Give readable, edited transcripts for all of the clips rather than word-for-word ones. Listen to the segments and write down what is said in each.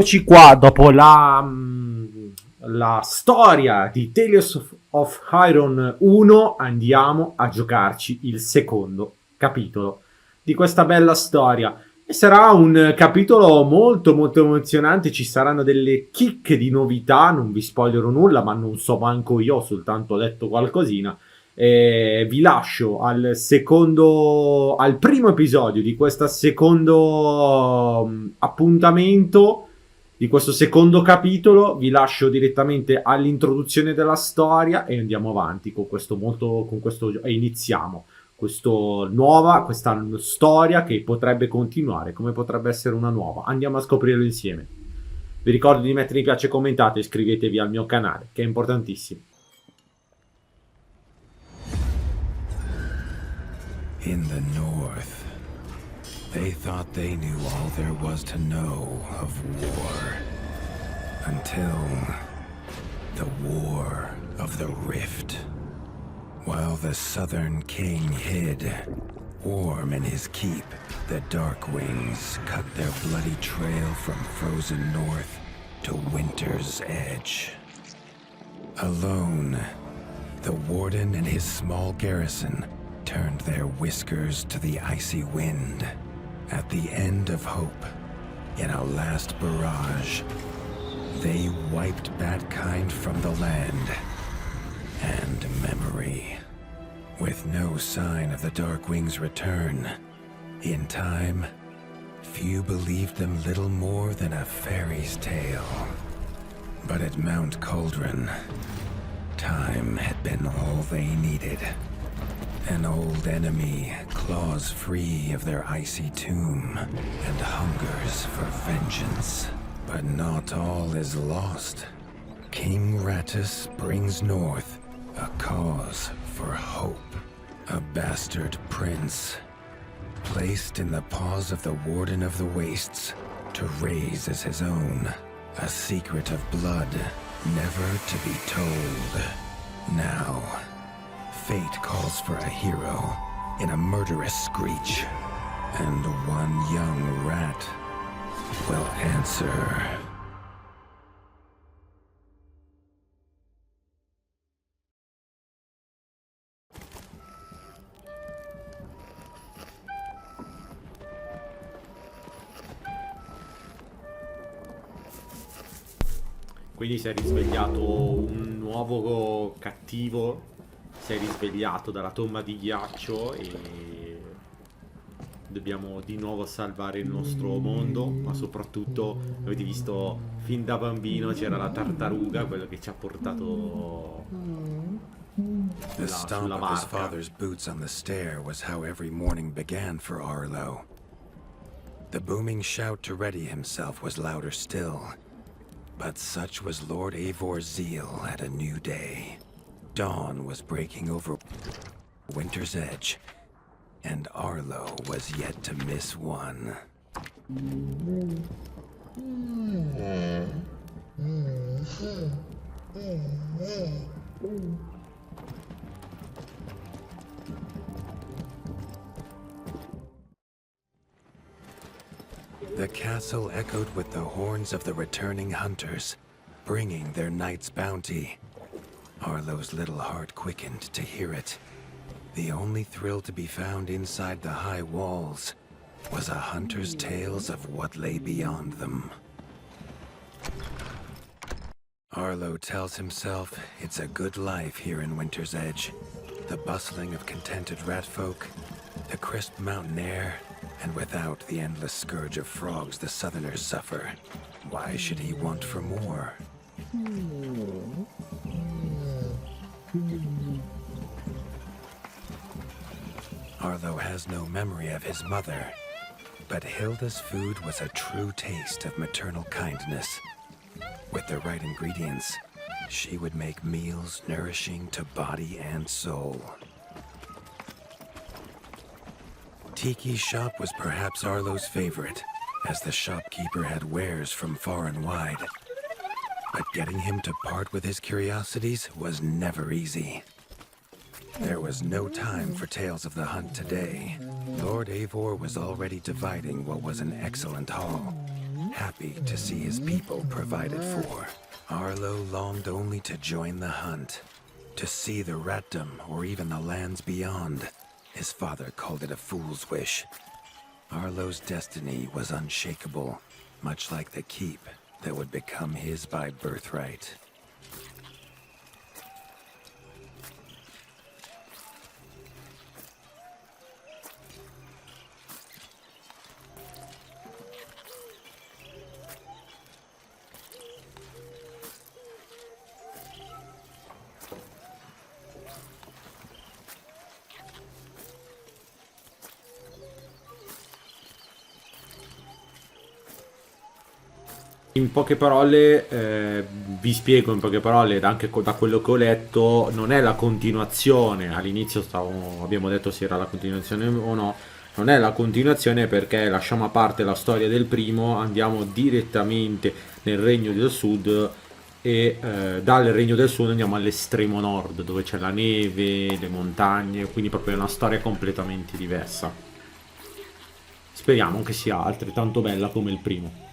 Eccoci qua dopo la storia di Tales of Iron 1. Andiamo a giocarci il secondo capitolo di questa bella storia e sarà un capitolo molto molto emozionante. Ci saranno delle chicche di novità, non vi spoilerò nulla, ma non so manco io, ho soltanto letto qualcosina. Vi lascio al primo episodio di questo secondo appuntamento, di questo secondo capitolo. Vi lascio direttamente all'introduzione della storia e andiamo avanti con questo e iniziamo questa storia che potrebbe continuare, come potrebbe essere una nuova. Andiamo a scoprirlo insieme. Vi ricordo di mettere mi piace, commentate e iscrivetevi al mio canale, che è importantissimo. In the north, they thought they knew all there was to know of war. Until the War of the Rift. While the Southern King hid, warm in his keep, the Darkwings cut their bloody trail from frozen north to winter's edge. Alone, the Warden and his small garrison turned their whiskers to the icy wind. At the end of hope, in a last barrage, they wiped Batkind from the land and memory. With no sign of the Darkwing's return, in time, few believed them little more than a fairy's tale. But at Mount Cauldron, time had been all they needed. An old enemy claws free of their icy tomb and hungers for vengeance. But not all is lost. King Rattus brings north a cause for hope. A bastard prince, placed in the paws of the Warden of the Wastes to raise as his own. A secret of blood never to be told. Now, fate calls for a hero in a murderous screech, and one young rat will answer. Quindi si è risvegliato un nuovo cattivo, si è risvegliato dalla tomba di ghiaccio e dobbiamo di nuovo salvare il nostro mondo, ma soprattutto, avete visto, fin da bambino c'era la tartaruga, quello che ci ha portato The stomp sulla of his barca. father's boots on the stair was how every morning began for Arlo. The booming shout to ready himself was louder still. But such was Lord Eivor's zeal at a new day. Dawn was breaking over winter's edge, and Arlo was yet to miss one. The castle echoed with the horns of the returning hunters, bringing their night's bounty. Arlo's little heart quickened to hear it. The only thrill to be found inside the high walls was a hunter's tales of what lay beyond them. Arlo tells himself it's a good life here in Winter's Edge. The bustling of contented ratfolk, the crisp mountain air, and without the endless scourge of frogs the Southerners suffer. Why should he want for more? Arlo has no memory of his mother, but Hilda's food was a true taste of maternal kindness. With the right ingredients, she would make meals nourishing to body and soul. Tiki's shop was perhaps Arlo's favorite, as the shopkeeper had wares from far and wide. But getting him to part with his curiosities was never easy. There was no time for tales of the hunt today. Lord Eivor was already dividing what was an excellent haul, happy to see his people provided for. Arlo longed only to join the hunt, to see the ratdom or even the lands beyond. His father called it a fool's wish. Arlo's destiny was unshakable, much like the keep that would become his by birthright. In poche parole, vi spiego in poche parole, anche da quello che ho letto, non è la continuazione. All'inizio abbiamo detto se era la continuazione o no. Non è la continuazione perché lasciamo a parte la storia del primo, andiamo direttamente nel Regno del Sud e dal Regno del Sud andiamo all'estremo nord dove c'è la neve, le montagne, quindi proprio una storia completamente diversa. Speriamo che sia altrettanto bella come il primo.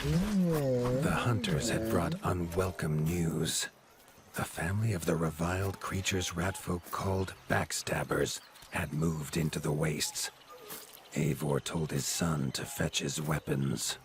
The hunters had brought unwelcome news. A family of the reviled creatures ratfolk called backstabbers had moved into the wastes. Eivor told his son to fetch his weapons.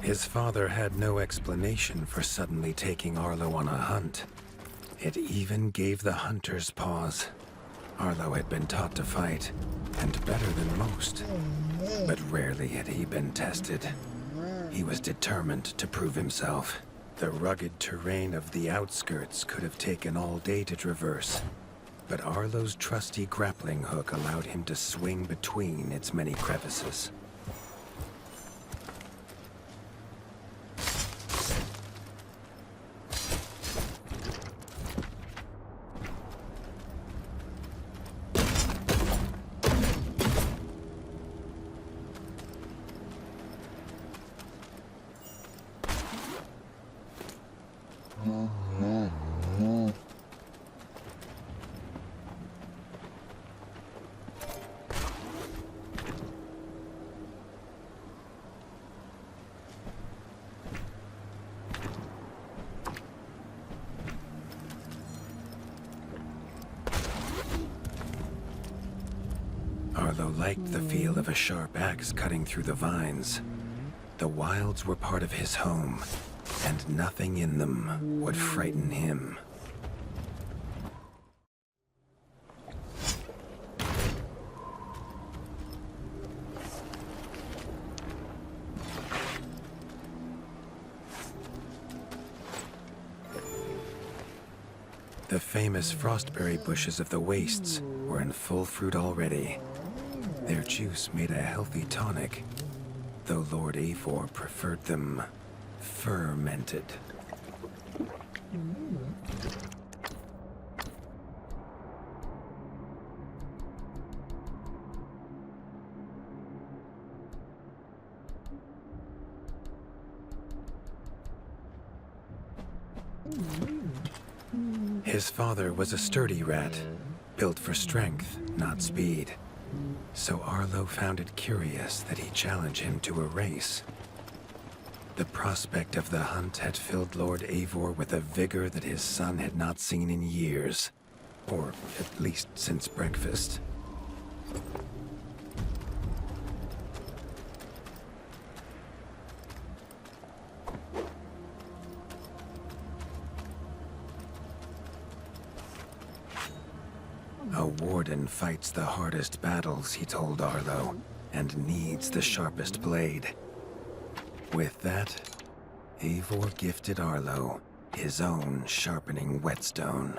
His father had no explanation for suddenly taking Arlo on a hunt. It even gave the hunters pause. Arlo had been taught to fight, and better than most. But rarely had he been tested. He was determined to prove himself. The rugged terrain of the outskirts could have taken all day to traverse. but Arlo's trusty grappling hook allowed him to swing between its many crevices. Arlo liked the feel of a sharp axe cutting through the vines. The wilds were part of his home, and nothing in them would frighten him. The famous frostberry bushes of the wastes were in full fruit already. Their juice made a healthy tonic, though Lord Eivor preferred them fermented. His father was a sturdy rat, built for strength, not speed. So Arlo found it curious that he challenged him to a race. The prospect of the hunt had filled Lord Eivor with a vigor that his son had not seen in years, or at least since breakfast. A warden fights the hardest battles, he told Arlo, and needs the sharpest blade. With that, Eivor gifted Arlo his own sharpening whetstone.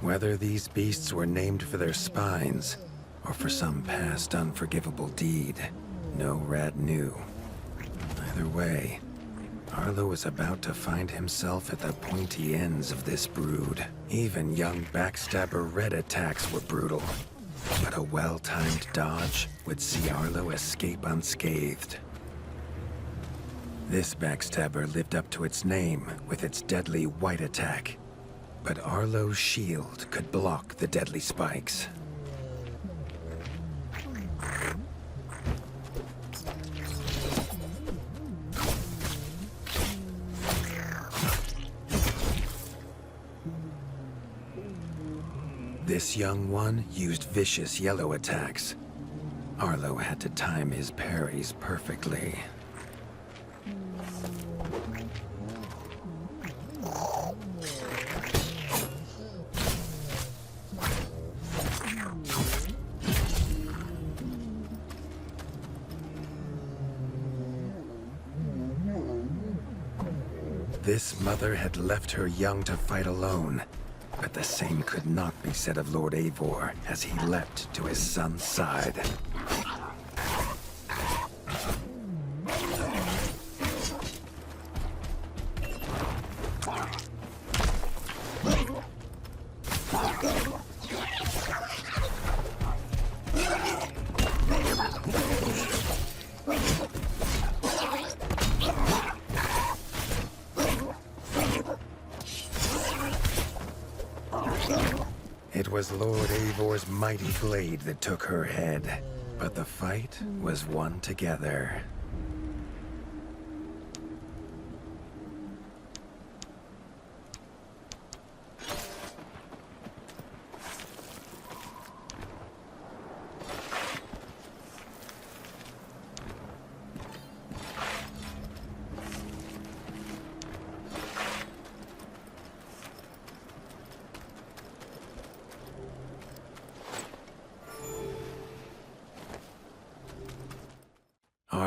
Whether these beasts were named for their spines, or for some past unforgivable deed, no rat knew. Either way, Arlo was about to find himself at the pointy ends of this brood. Even young backstabber Red attacks were brutal, but a well-timed dodge would see Arlo escape unscathed. This backstabber lived up to its name with its deadly white attack, but Arlo's shield could block the deadly spikes. This young one used vicious yellow attacks. Arlo had to time his parries perfectly. This mother had left her young to fight alone, but the same could not be said of Lord Eivor as he leapt to his son's side. It was Lord Eivor's mighty blade that took her head, but the fight was won together.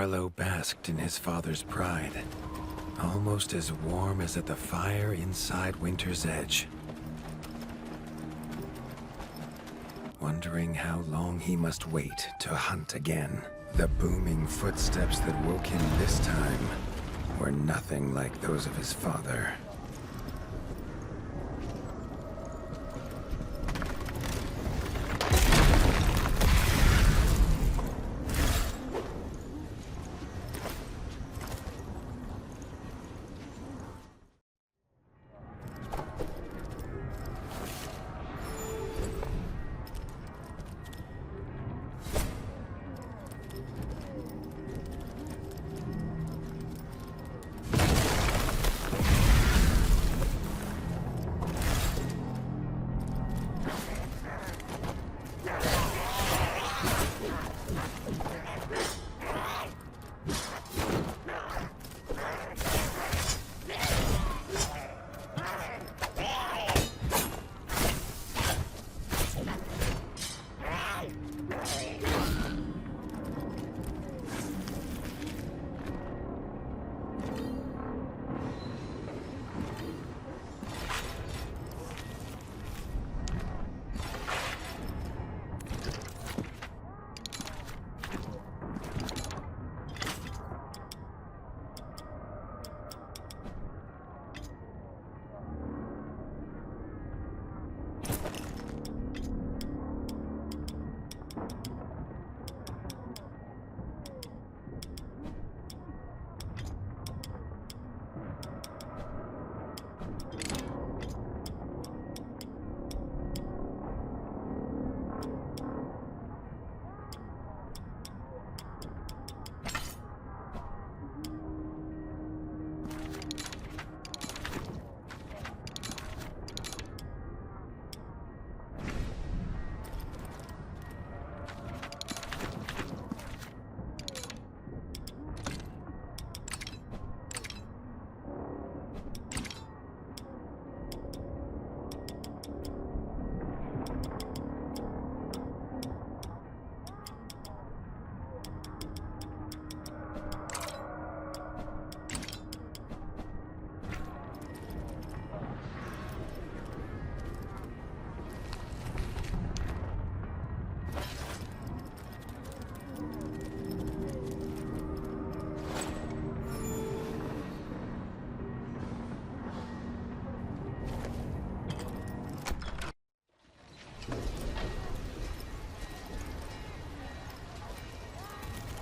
Arlo basked in his father's pride, almost as warm as at the fire inside Winter's Edge. Wondering how long he must wait to hunt again. The booming footsteps that woke him this time were nothing like those of his father.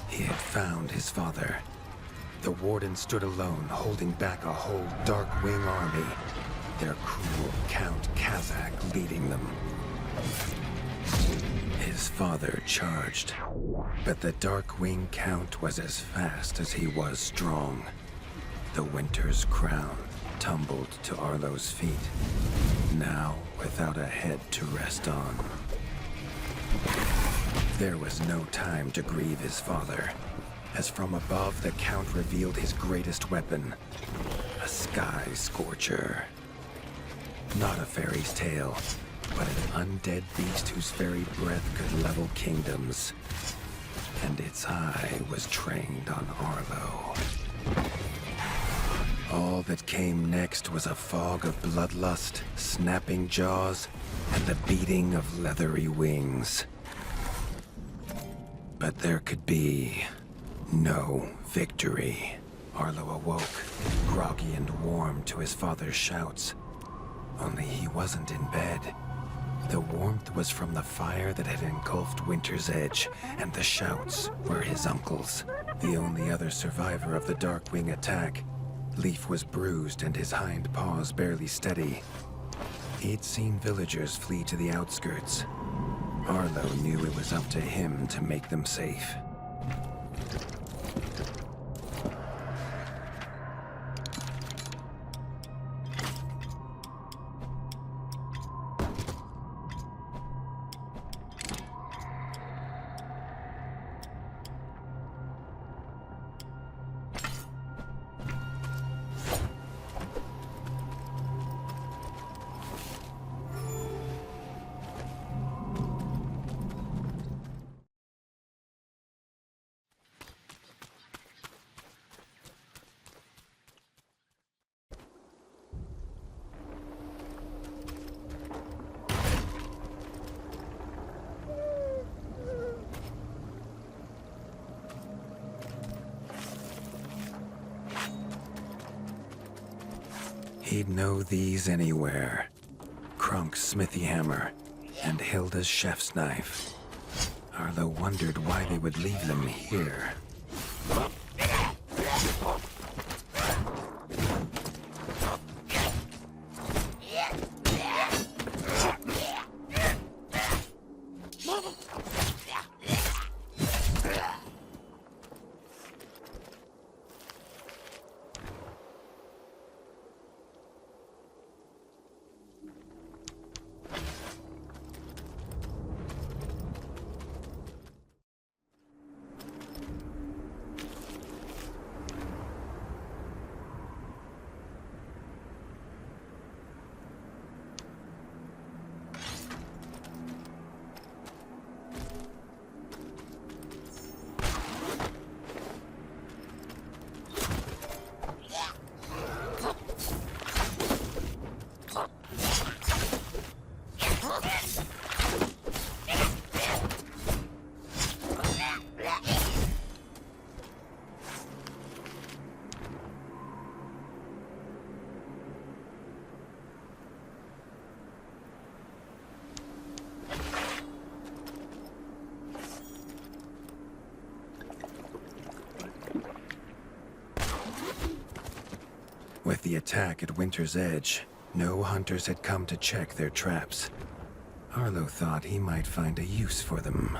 He had found his father. The warden stood alone, holding back a whole Dark Wing army, their cruel Count Kazak leading them. His father charged, but the Dark Wing Count was as fast as he was strong. The Winter's crown tumbled to Arlo's feet, now without a head to rest on. There was no time to grieve his father, as from above the Count revealed his greatest weapon, a sky scorcher. Not a fairy's tale, but an undead beast whose very breath could level kingdoms. And its eye was trained on Arlo. All that came next was a fog of bloodlust, snapping jaws, and the beating of leathery wings. But there could be no victory. Arlo awoke, groggy and warm to his father's shouts. Only he wasn't in bed. The warmth was from the fire that had engulfed Winter's Edge, and the shouts were his uncle's. The only other survivor of the Darkwing attack, Leaf was bruised and his hind paws barely steady. He'd seen villagers flee to the outskirts. Arlo knew it was up to him to make them safe. He'd know these anywhere. Krunk's smithy hammer and Hilda's chef's knife. Arlo wondered why they would leave them here. With the attack at Winter's Edge, no hunters had come to check their traps. Arlo thought he might find a use for them.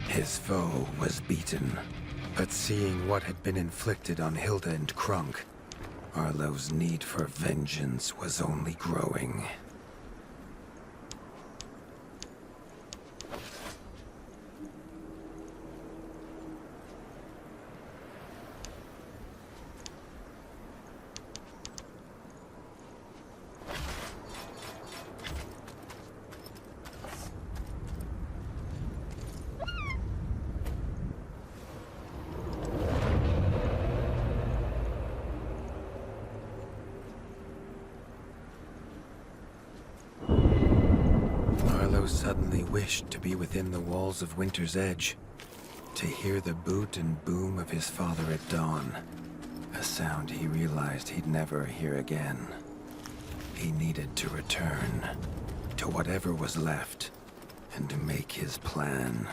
His foe was beaten, but seeing what had been inflicted on Hilda and Krunk, Arlo's need for vengeance was only growing. Suddenly wished to be within the walls of Winter's Edge, to hear the boot and boom of his father at dawn, a sound he realized he'd never hear again. He needed to return to whatever was left and to make his plan.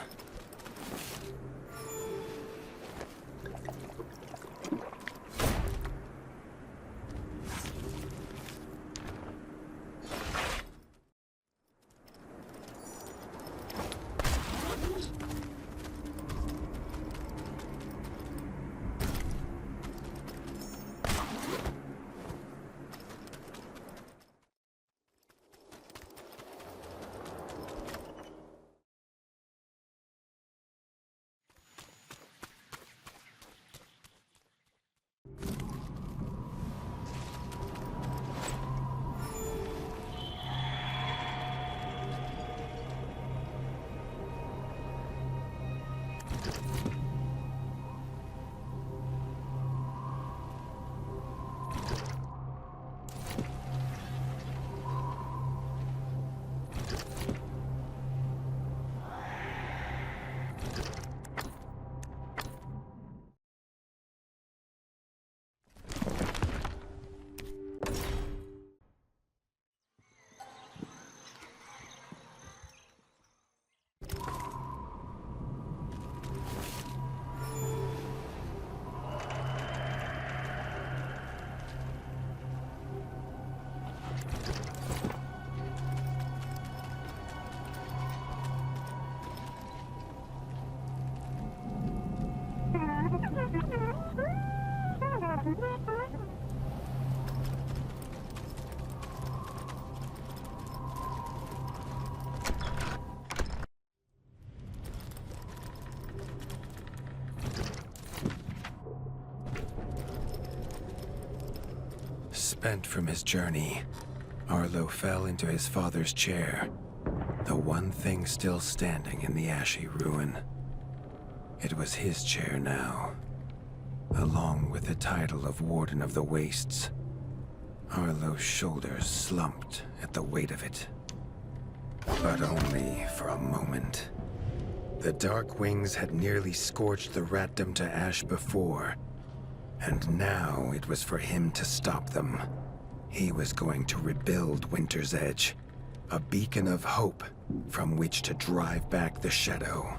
Spent from his journey, Arlo fell into his father's chair, the one thing still standing in the ashy ruin. It was his chair now, along with the title of Warden of the Wastes. Arlo's shoulders slumped at the weight of it. But only for a moment. The Dark Wings had nearly scorched the ratdom to ash before, and now it was for him to stop them. He was going to rebuild Winter's Edge, a beacon of hope from which to drive back the shadow.